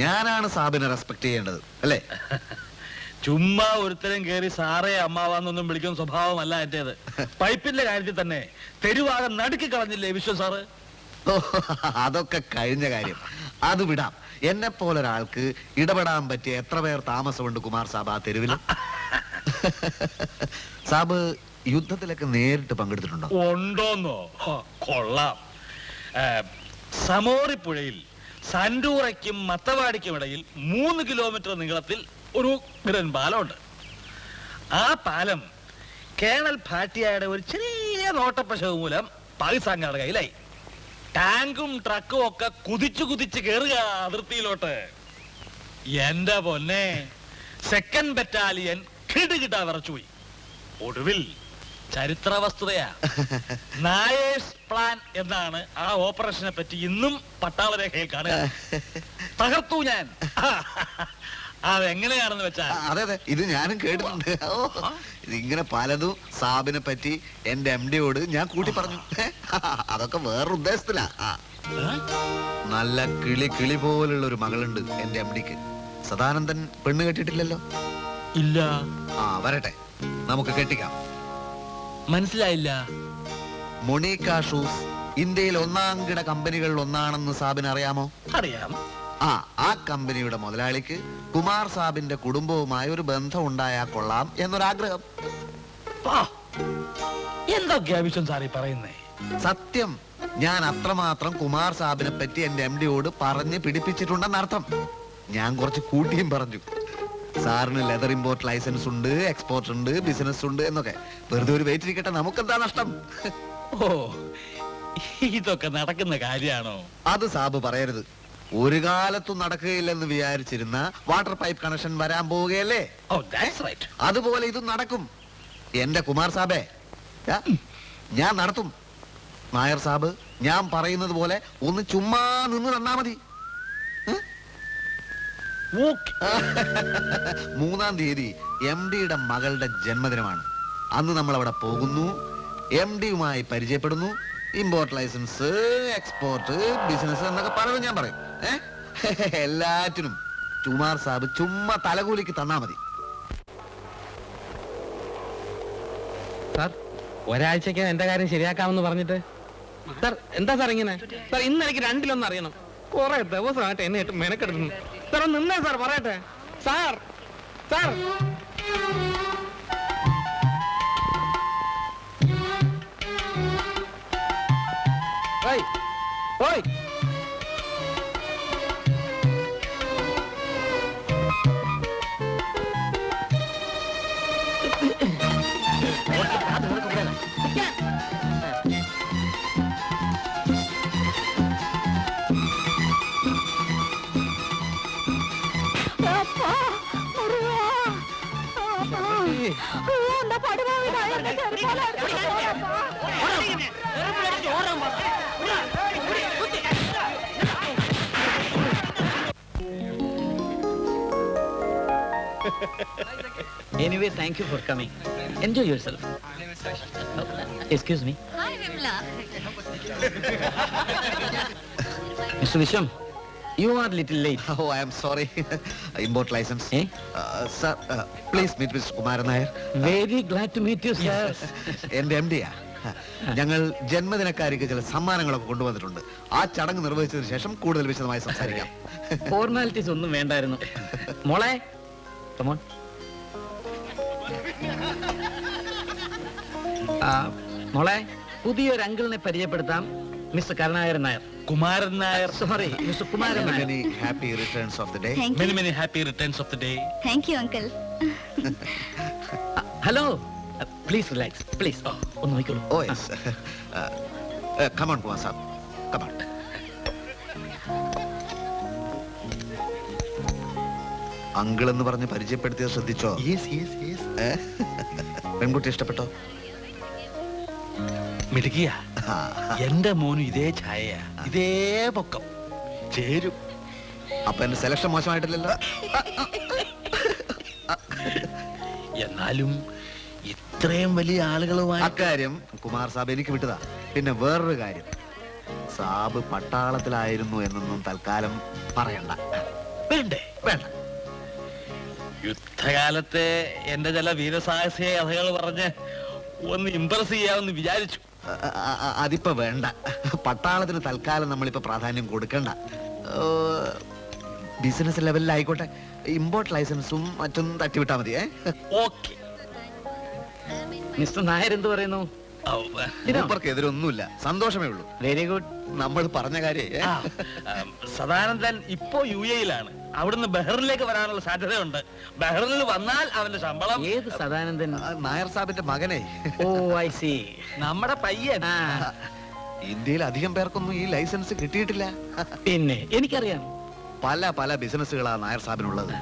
ഞാനാണ് സാബിനെ റെസ്പെക്ട് ചെയ്യേണ്ടത് അല്ലേ? ചുമ്മാ ഒരുത്തരം കയറി സാറേ അമ്മാവാന്നൊന്നും വിളിക്കുന്ന സ്വഭാവമല്ല എന്റേത്. പൈപ്പിന്റെ കാര്യത്തിൽ തന്നെ തെരുവാകെ നടുക്കി കളഞ്ഞില്ലേ വിശ്വ സാറ്? അതൊക്കെ കഴിഞ്ഞ കാര്യം, അത് വിടാം. എന്നെ പോലെ ഒരാൾക്ക് ഇടപെടാൻ പറ്റിയ എത്ര പേർ താമസമുണ്ട് കുമാർ സാബ് ആ തെരുവിൽ? സാബ് യുദ്ധത്തിലൊക്കെ നേരിട്ട് പങ്കെടുത്തിട്ടുണ്ടോ? ഉണ്ടോന്നോ? കൊള്ളാം. സമോറി പുഴയിൽ സൻഡൂറയ്ക്കും മത്തവാടിക്കും ഇടയിൽ 3 കിലോമീറ്റർ നീളത്തിൽ ഒരു ഗ്രൻ പാലമുണ്ട്. ആ പാലം കേണൽ ഭാട്ടിയയുടെ ഒരു ചെറിയ നോട്ടപ്പശവ് മൂലം പാകിസ്ഥാൻകാരുടെ കയ്യിലായി. ടാങ്കും ട്രക്കും ഒക്കെ കുതിച്ചു കുതിച്ച് കയറുക അതിർത്തിയിലോട്ട്. എന്റെ പൊന്നെ, സെക്കൻഡ് ബറ്റാലിയൻ കിടുകിടാ വിറച്ചുപോയി. ഒടുവിൽ ചരിത്ര വസ്തുതയാ, നായേഴ്സ് പ്ലാൻ എന്നാണ് ആ ഓപ്പറേഷനെ പറ്റി ഇന്നും പട്ടാള രേഖയിൽ കാണുക. തകർത്തു ഞാൻ. അതെങ്ങനെയാണെന്ന് വെച്ചാൽ, അതെ അതെ, ഇത് ഞാനും കേട്ടിട്ടുണ്ട്. ഇതിങ്ങനെ പലതും സാബിനെ പറ്റി എന്റെ MD-യോട് ഞാൻ കൂട്ടി പറഞ്ഞു. അതൊക്കെ വേറൊരു ഉദ്ദേശത്തിലാ. നല്ല കിളി പോലുള്ള ഒരു മകളുണ്ട് എന്റെ MD-ക്ക്. സദാനന്ദൻ പെണ്ണ് കെട്ടിട്ടില്ലല്ലോ? ഇല്ല. വരട്ടെ, നമുക്ക് കെട്ടിക്കാം. മനസ്സിലായില്ല. മൊണീക്ക ഷൂസ് ഇന്ത്യയിൽ 1ാം കിട കമ്പനികളിൽ ഒന്നാണെന്ന് സാബിന് അറിയാമോ? അറിയാം. ആ കമ്പനിയുടെ മുതലാളിക്ക് കുമാർ സാബിന്റെ കുടുംബവുമായി ഒരു ബന്ധം ഉണ്ടായാൽ കൊള്ളാം എന്നൊരാഗ്രഹം. എന്തൊക്കെയാ വിശ്വം സാറി പറയുന്നേ? സത്യം, ഞാൻ അത്രമാത്രം കുമാർ സാബിനെ പറ്റി എന്റെ MD-യോട് പറഞ്ഞ് പിടിപ്പിച്ചിട്ടുണ്ടെന്നർത്ഥം. ഞാൻ കുറച്ച് കൂട്ടിയും പറഞ്ഞു. സാറിന് ലെതർ ഇമ്പോർട്ട് ലൈസൻസ് ഉണ്ട്, എക്സ്പോർട്ട് ഉണ്ട്, ബിസിനസ് ഉണ്ട് എന്നൊക്കെ. വെറുതെ ഒരു വെയിറ്റ് ഇരിക്കട്ടെ, നമുക്കെന്താ നഷ്ടം? ഓ, ഇതൊക്കെ നടക്കുന്ന കാര്യാണോ? അത് സാബ് പറയരുത്. ഒരു കാലത്തും നടക്കുകയില്ലെന്ന് വിചാരിച്ചിരുന്ന വാട്ടർ പൈപ്പ് കണക്ഷൻ വരാൻ പോവുകയല്ലേ? അതുപോലെ ഇതും നടക്കും. എന്റെ കുമാർ സാബേ, ഞാൻ നടത്തും. നായർ സാബ്, ഞാൻ പറയുന്നത് പോലെ ഒന്ന് ചുമ്മാ നിന്ന് തന്നാ മതി. 3-ാം തീയതി MD-യുടെ മകളുടെ ജന്മദിനമാണ്. അന്ന് നമ്മൾ അവിടെ പോകുന്നു, MD-യുമായി പരിചയപ്പെടുന്നു. ഇമ്പോർട്ട് ലൈസൻസ്, എക്സ്പോർട്ട്, ബിസിനസ് എന്നൊക്കെ പലതും ഞാൻ പറയും. എല്ലാറ്റിനും കുമാർ സാബ് ചുമ്മാ തലകൂലിക്ക് തന്നാ മതി. സാർ, ഒരാഴ്ചക്ക് എന്റെ കാര്യം ശരിയാക്കാമെന്ന് പറഞ്ഞിട്ട് സാർ എന്താ സാർ ഇങ്ങനെ? സാർ ഇന്ന് എനിക്ക് 2-ലൊന്നും അറിയണം. കുറെ ദിവസമായിട്ട് എന്നെ ഇട്ട് മെനക്കെടുക്കുന്നു. സാർ നിന്നേ സാർ, പറയട്ടെ സാർ. സാർ ഓയ് ഓയ്, Anyway, thank you for coming. Enjoy yourself. Excuse me. Hi, Vimla. Mr. Visham, you are little late. Oh, I am sorry. Import license. Sir, please meet Mr. Kumaran Nair. Very glad to meet you, sir. എന്റെ MD-യാ. ഞങ്ങൾ ജന്മദിനക്കാർക്ക് ചില സമ്മാനങ്ങളൊക്കെ കൊണ്ടുവന്നിട്ടുണ്ട്. ആ ചടങ്ങ് നിർവഹിച്ചതിന് ശേഷം കൂടുതൽ വിശദമായി സംസാരിക്കാം. ഫോർമാലിറ്റീസ് ഒന്നും വേണ്ടായിരുന്നു. മോളെ, come on. മോളെ, പുതിയൊരു അങ്കിളിനെ പരിചയപ്പെടുത്താം. Mister Karunakaran Nair. Kumaran Nair. Sorry, mister Kumaran Nair. Many happy returns of the day. Many happy returns of the day. Thank you, uncle. Hello, please relax, please. ഒന്ന് നോക്കിക്കോളൂ. Oh yes. Come on, Kumar Saab. Come on. Uncle എന്ന് പറഞ്ഞ് പരിചയപ്പെടുത്തിയത് ശ്രദ്ധിച്ചോ? പെൺകുട്ടി ഇഷ്ടപ്പെട്ടോ? മിടുക്കിയ എന്റെ മോനും ഇതേ ഛായ, ഇതേ പൊക്കം, ചേരും. അപ്പൊ എന്റെ സെലക്ഷൻ മോശമായിട്ടില്ലല്ലോ? എന്നാലും ഇത്രയും വലിയ ആളുകളുമായി അക്കാര്യം കുമാർ സാബ് എനിക്ക് വിട്ടതാ. പിന്നെ വേറൊരു കാര്യം, സാബ് പട്ടാളത്തിലായിരുന്നു എന്നൊന്നും തൽക്കാലം പറയണ്ട. വേണ്ടേ? വേണ്ട. യുദ്ധകാലത്തെ എന്റെ ചില വീരസാഹസിക കഥകൾ പറഞ്ഞ് ഒന്ന് ഇംപ്രസ് ചെയ്യാമെന്ന് വിചാരിച്ചു. അതിപ്പോ വേണ്ട. പട്ടാളത്തിന് തൽക്കാലം നമ്മളിപ്പോ പ്രാധാന്യം കൊടുക്കണ്ട. ബിസിനസ് ലെവലിലായിക്കോട്ടെ. ഇമ്പോർട്ട് ലൈസൻസും മറ്റും തട്ടിവിട്ടാ മതി. ഓക്കെ. മിസ്റ്റർ നായർ എന്ത് പറയുന്നു? മൂപ്പർക്ക് എതിരൊന്നുമില്ല, സന്തോഷമേ ഉള്ളൂ. Very good. നമ്മൾ പറഞ്ഞ കാര്യം സദാനന്ദൻ ഇപ്പോ UAE-ലാണ്. അവിടുന്ന് ബഹ്റിനിലേക്ക് വരാനുള്ള സാധ്യതയുണ്ട്. ബഹ്റിനിൽ വന്നാൽ അവന്റെ ശമ്പളം. ഏത് സദാനന്ദൻ? നായർ സാബിന്റെ മകനെ. ഓ ഐ സി. നമ്മുടെ പയ്യൻ. ഇന്ത്യയിൽ അധികം പേർക്കൊന്നും ഈ ലൈസൻസ് കിട്ടിയിട്ടില്ല. പിന്നെ എനിക്കറിയാം. പല പല ബിസിനസ്സുകളാ നായർ സാബിനുള്ളത്.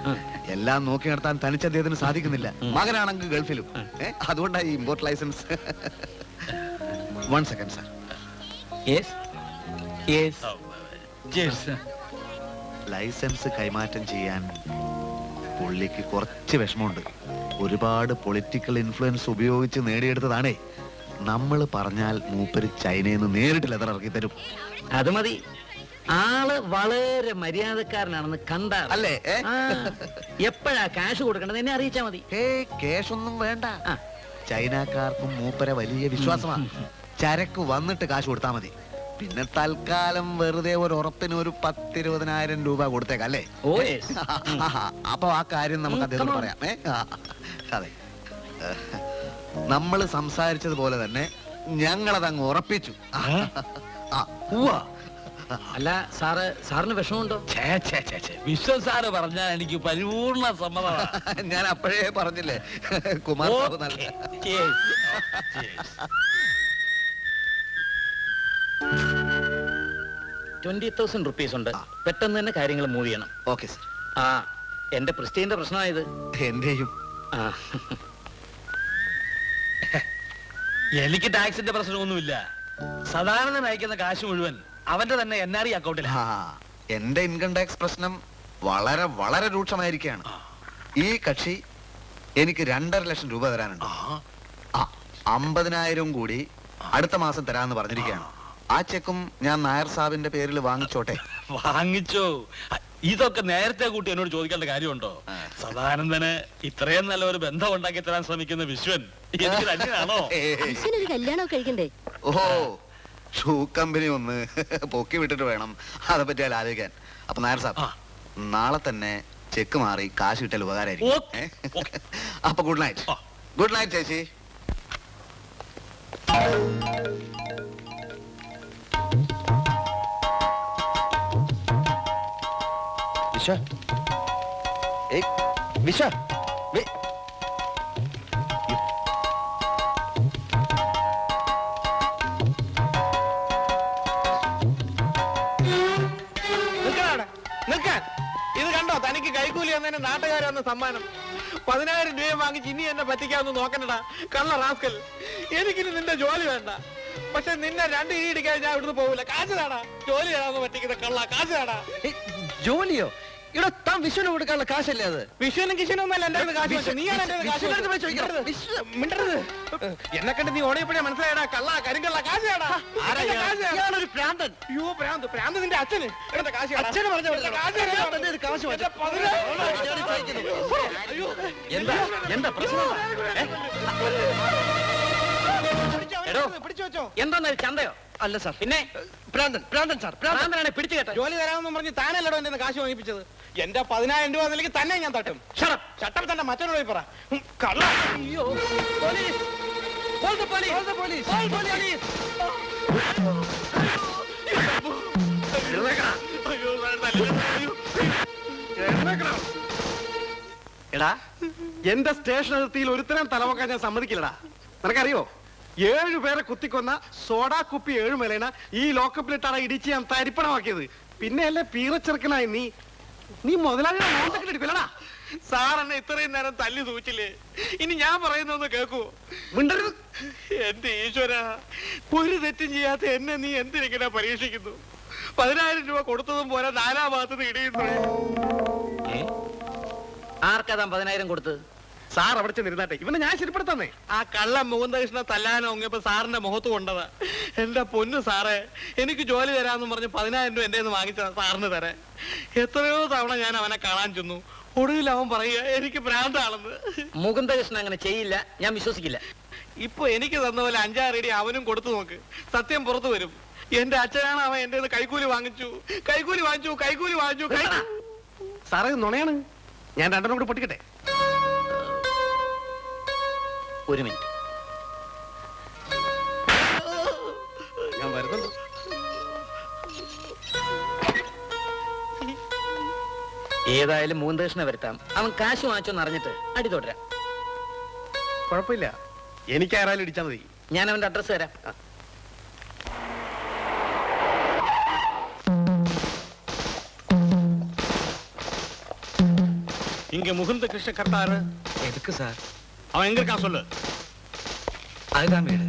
എല്ലാം നോക്കി നടത്താൻ തനിച്ച് അദ്ദേഹത്തിന് സാധിക്കുന്നില്ല. മകനാണെങ്കിൽ ഗൾഫിലും. അതുകൊണ്ടാണ് ഈ import licence. 1 second sir. Yes yes. Licence കൈമാറ്റം ചെയ്യാൻ പുള്ളിക്ക് കുറച്ച് വിഷമമുണ്ട്. ഒരുപാട് പൊളിറ്റിക്കൽ ഇൻഫ്ലുവൻസ് ഉപയോഗിച്ച് നേടിയെടുത്തതാണേ. നമ്മൾ പറഞ്ഞാൽ മൂപ്പര് ചൈനയിൽ നിന്ന് നേരിട്ട് ലെതർ ഇറക്കി തരും. അത് മതി. ആള് വളരെ മര്യാദക്കാരനാണെന്ന് കണ്ടാ അല്ലേ? എപ്പോഴാ ക്യാഷ് കൊടുക്കേണ്ടത് എന്നെ അറിയിച്ചാ മതി. ക്യാഷ് ഒന്നും വേണ്ട. ചൈനക്കാർക്കും മൂപ്പരെ വലിയ വിശ്വാസമാണ്. ചരക്ക് വന്നിട്ട് കാശ് കൊടുത്താൽ മതി. പിന്നെ തൽക്കാലം വെറുതെ ഒരു ഉറപ്പിന് ഒരു 10-20,000 രൂപ കൊടുത്തേക്കാം അല്ലേ? ഓ അപ്പൊ ആ കാര്യം നമുക്ക് അദ്ദേഹത്തോട് പറയാം. അതെ, നമ്മൾ സംസാരിച്ചതുപോലെ തന്നെ ഞങ്ങളതങ്ങ് ഉറപ്പിച്ചു. അല്ല സാറിന് വിഷമമുണ്ടോ? വിശ്വ സാറ് പറഞ്ഞാൽ എനിക്ക് പരിപൂർണ സമ്മതമാണ്. ഞാൻ അപ്പോഴേ പറഞ്ഞില്ലേ കുമാർ സാബ് നല്ല. 20,000 റുപ്പീസ് ഉണ്ട്. പെട്ടെന്ന് തന്നെ കാര്യങ്ങൾ മൂവ് ചെയ്യണം. Okay sir. ആ എന്റെ പ്രിസ്റ്റീന്റെ പ്രശ്നമായത്. എന്റെയും. എനിക്ക് ടാക്സിന്റെ പ്രശ്നമൊന്നുമില്ല. സദാനന്ദൻ അയക്കുന്ന കാശ് മുഴുവൻ അവന്റെ തന്നെ NRE അക്കൗണ്ടിലാണ്. എന്റെ ഇൻകം ടാക്സ് പ്രശ്നം വളരെ വളരെ രൂക്ഷമായിരിക്കുകയാണ്. ഈ കക്ഷി എനിക്ക് 2.5 ലക്ഷം രൂപ തരാനുണ്ട്. 50,000 കൂടി അടുത്ത മാസം തരാമെന്ന് പറഞ്ഞിരിക്കുകയാണ്. ആ ചെക്കും ഞാൻ നായർ സാബിന്റെ പേരിൽ വാങ്ങിച്ചോട്ടെ? വാങ്ങിച്ചോ? ഇതൊക്കെ നേരത്തെ കൂട്ടി എന്നോട് ചോദിക്കേണ്ട കാര്യമുണ്ടോ? സദാനന്ദന് ഇത്രയും നല്ല ഒരു ബന്ധം ഉണ്ടാക്കി തരാൻ ശ്രമിക്കുന്ന വിശ്വൻ എനിക്ക് തന്നെയാണോ? വിശ്വനൊരു കല്യാണം കഴിക്കണ്ടേ? ഓഹോ, ഷൂ കമ്പനി ഒന്ന് പൊക്കി വിട്ടിട്ട് വേണം அதை പറ്റി ആലോചിക്കാൻ. അപ്പൊ നായർ സാബ് നാളെ തന്നെ ചെക്ക് മാറി കാശ് കിട്ടൽ ഉപകാരമായിരിക്കും. അപ്പൊ ഗുഡ് നൈറ്റ്. ഗുഡ് നൈറ്റ് ചേച്ചി. വിശ്വ, വിശ്വ, നിൽക്കാൻ. ഇത് കണ്ടോ? തനിക്ക് കൈക്കൂലി എന്നതിന് നാട്ടുകാർ വന്ന സമ്മാനം 10,000 രൂപ വാങ്ങിച്ച് ഇനി എന്നെ പറ്റിക്കാമെന്ന് നോക്കണ്ടടാ കള്ള റാസ്കൽ. എനിക്കിനി നിന്റെ ജോലി വേണ്ട. പക്ഷെ നിന്നെ 2 ഇടി ഇടിക്കാൻ ഞാൻ ഇവിടുന്ന് പോകില്ല. കാശ് താടാ. ജോലി തരാന്ന് പറ്റിക്കുന്ന കള്ള. കാശ് താടാ. ജോലിയോ? ഇവിടെ താൻ വിശ്വന് കൊടുക്കാനുള്ള കാശല്ലേ അത്? വിശ്വനും കിഷനും ഒന്നല്ല എന്റെ കാശ്. നീയാണ് എന്റെ കാശ്. മിണ്ടരുത്. എന്നെ കണ്ട് നീ ഓടിയപ്പോഴേ മനസ്സിലായടാ കള്ള, കരിങ്കള്ള. കാശ് താടാ. ഞാനൊരു പ്രാന്തൻ. അയ്യോ പ്രാന്ത്. പ്രാന്ത് നിന്റെ അച്ഛന്. എന്റെ കാശ് താടാ. അച്ഛനെ പറഞ്ഞ കാശ് എന്താ എന്താ പ്രശ്നം? പിടിച്ചു വെച്ചോ. എന്താ ചന്തയോ? അല്ല സാർ, പിന്നെ പ്രാന്തൻ പ്രാന്തൻ സാർ. പ്രാന്തനാണ് പിടിച്ചു കേട്ടോ. ജോലി തരാമെന്ന് പറഞ്ഞ് താനല്ലടോ എന്റെ കാശ് വാങ്ങിപ്പിച്ചത്. എന്റെ 10,000 രൂപ നിലയ്ക്ക് തന്നെ ഞാൻ തട്ടും. ചട്ടം തന്നെ മറ്റൊരു പോയി പറ. കള്ള. അയ്യോ police. Call the police. Call the police. Call police. എടാ, എന്റെ സ്റ്റേഷൻ അതിർത്തിയിൽ ഒരുത്തരം തലവക്കാൻ ഞാൻ സമ്മതിക്കില്ലടാ. നിനക്കറിയോ, 7 പേരെ കുത്തിക്കൊന്ന സോഡാ കുപ്പി 7 മേലേന ഈ ലോക്കപ്പിലിട്ടാണ് ഇടിച്ച് ഞാൻ തരിപ്പണമാക്കിയത്. പിന്നെ അല്ലേ പീറച്ചെറുക്കനായി നീ മുതലാളിയുടെ മോന്തക്കിലെടുക്കില്ലടാ. സാർ എന്നെ ഇത്രയും നേരം തല്ലി തൂച്ചില്ലേ? ഇനി ഞാൻ പറയുന്നൊന്ന് കേക്കൂ. മിണ്ടരുത്. എന്റെ ഈശ്വര, ഒരു തെറ്റും ചെയ്യാത്ത എന്നെ നീ എന്തിനിങ്ങനെ പരീക്ഷിക്കുന്നു? 10,000 രൂപ കൊടുത്തതും പോലെ 4 ഭാഗത്തുനിന്ന് ഇടിയുന്നു. ആർക്കതാ 10,000 കൊടുത്തത്? സാർ അവിടെ ചെന്നിരുന്നാട്ടെ ഇവനെ ഞാൻ ശരിപ്പെടുത്താന്നേ. ആ കള്ള മുകുന്ദകൃഷ്ണ തല്ലാനോങ്ങിയപ്പോ സാറിന്റെ മുഖത്ത് കൊണ്ടതാ. എന്റെ പൊന്നു സാറേ, എനിക്ക് ജോലി തരാന്ന് പറഞ്ഞ് 10,000 രൂപ എന്റെ വാങ്ങിച്ച സാറിന് തരാൻ. എത്രയോ തവണ ഞാൻ അവനെ കാണാൻ ചെന്നു. ഒടുവിൽ അവൻ പറയുക എനിക്ക് ഭ്രാന്താണെന്ന്. മുകുന്ദകൃഷ്ണൻ അങ്ങനെ ചെയ്യില്ല, ഞാൻ വിശ്വസിക്കില്ല. ഇപ്പൊ എനിക്ക് തന്ന പോലെ 5-6 ഇടി അവനും കൊടുത്തു നോക്ക്, സത്യം പുറത്തു വരും. എന്റെ അച്ഛനാണ് അവൻ എന്റെ കൈക്കൂലി വാങ്ങിച്ചു. സാറേ ഇത് നുണയാണ്. ഞാൻ 2 കൂടി പൊട്ടിക്കട്ടെ. ഒരു മിനിറ്റ്. ഞാൻ വരുന്നുണ്ട്. ഏതായാലും മുകുന്ദകൃഷ്ണനെ വരുത്താം. അവൻ കാശ് വാങ്ങിച്ചോന്ന് അറിഞ്ഞിട്ട് അടി തുടരാം. കുഴപ്പമില്ല, എനിക്ക് ആരായാലും ഇടിച്ചാൽ മതി. ഞാൻ അവന്റെ അഡ്രസ് തരാം. இங்க முகுந்த கிருஷ்ண கரெக்டாரு எதுக்கு சார்? அவன் எங்க இருக்கான் சொல்லு. அதுதான் வீடு.